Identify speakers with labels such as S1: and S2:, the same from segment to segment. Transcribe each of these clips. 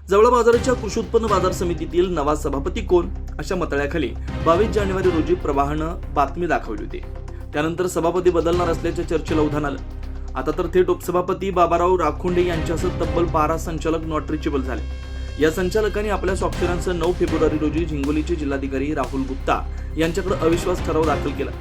S1: जवळ बाजाराच्या कृषी उत्पन्न बाजार समितीतील नवा सभापती कोण अशा मतळ्याखाली 22 जानेवारी रोजी प्रवाहानं बातमी दाखवली होती. त्यानंतर सभापती बदलणार असल्याच्या चर्चेला उधाण आलं. आता तर थेट उपसभापती बाबाराव राखोंडे यांच्यासह तब्बल 12 संचालक नॉट रिचेबल झाले. या संचालकांनी आपल्या स्वाक्षऱ्यांसह 9 फेब्रुवारी रोजी हिंगोलीचे जिल्हाधिकारी राहुल गुप्ता यांच्याकडे अविश्वास ठराव दाखल केला.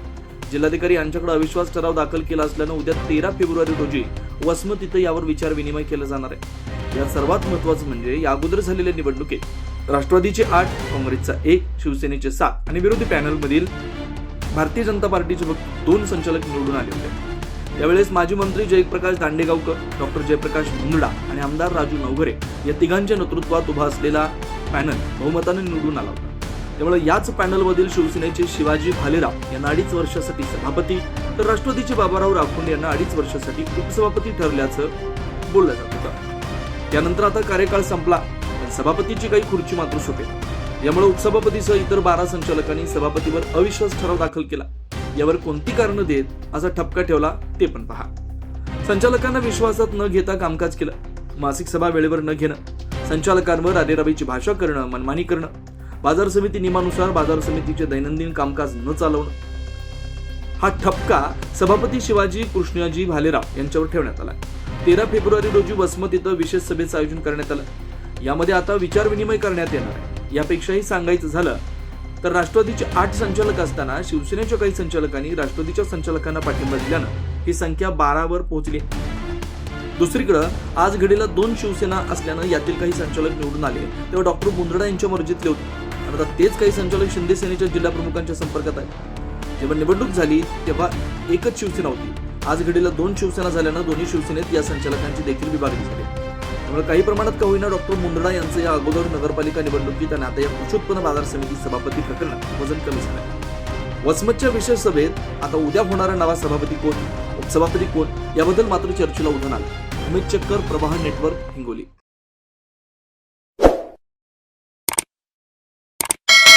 S1: जिल्हाधिकारी यांच्याकडे अविश्वास ठराव दाखल केला असल्यानं उद्या 13 फेब्रुवारी रोजी वसमत इथं यावर विचार विनिमय केला जाणार आहे. यात सर्वात महत्त्वाचं म्हणजे या अगोदर झालेल्या निवडणुकीत राष्ट्रवादीचे 8, काँग्रेसचा 1, शिवसेनेचे 7 आणि विरोधी पॅनलमधील भारतीय जनता पार्टीचे फक्त 2 संचालक निवडून आले होते. यावेळेस माजी मंत्री जयप्रकाश दांडेगावकर, डॉक्टर जयप्रकाश मुंदडा आणि आमदार राजू नवघरे या तिघांच्या नेतृत्वात उभा असलेला पॅनल बहुमताने निवडून आला होता. त्यामुळे याच पॅनलमधील शिवसेनेचे शिवाजी भालेराव यांना 2.5 वर्षासाठी सभापती तर राष्ट्रवादीचे बाबाराव राखोंडे यांना 2.5 वर्षासाठी उपसभापती ठरल्याचं बोललं जात होतं. त्यानंतर आता कार्यकाळ संपला पण सभापतीची काही खुर्ची मात्र शोभेल. यामुळे उपसभापतीसह इतर 12 संचालकांनी सभापतीवर अविश्वास ठराव दाखल केला. यावर कोणती कारणं देत असा ठपका ठेवला ते पण पहा. संचालकांना विश्वासात न घेता कामकाज केलं, मासिक सभा वेळेवर न घेणं, संचालकांवर आरेरावीची भाषा करणं, मनमानी करणं, बाजार समिती नियमानुसार बाजार समितीचे दैनंदिन कामकाज न चालवणं, हा ठपका सभापती शिवाजी कृष्णाजी भालेराव यांच्यावर ठेवण्यात आला. 13 फेब्रुवारी रोजी वसमत इथं विशेष सभेचं आयोजन करण्यात आलं. यामध्ये आता विचार विनिमय करण्यात येणार आहे. यापेक्षाही सांगायचं झालं तर राष्ट्रवादीचे 8 संचालक असताना शिवसेनेच्या काही संचालकांनी राष्ट्रवादीच्या संचालकांना पाठिंबा दिल्यानं ही संख्या 12 वर पोहोचली. दुसरीकडे आज घडीला 2 शिवसेना असल्यानं यातील काही संचालक निवडून आले तेव्हा डॉक्टर मुंदडा यांच्या मर्जीतले होते. आता तेच काही संचालक शिंदे सेनेच्या जिल्हा प्रमुखांच्या संपर्कात आहेत. जेव्हा निवडणूक झाली तेव्हा एकच शिवसेना होती. आज घडीला 2 शिवसेना झाल्यानं दोन्ही शिवसेनेत या संचालकांची देखील विभागणी झाली. त्यामुळे काही प्रमाणात का होईना डॉक्टर मुंदडा यांचं या अगोदर नगरपालिका निवडणुकीत आणि आता या कृषी उत्पन्न बाजार समिती सभापती प्रकरणात वजन कमी झालंय. वसमतच्या विशेष सभेत आता उद्या होणारा नवा सभापती कोण, उपसभापती कोण याबद्दल मात्र चर्चेला उधाण आलं. अमित चक्कर, प्रवाह नेटवर्क, हिंगोली.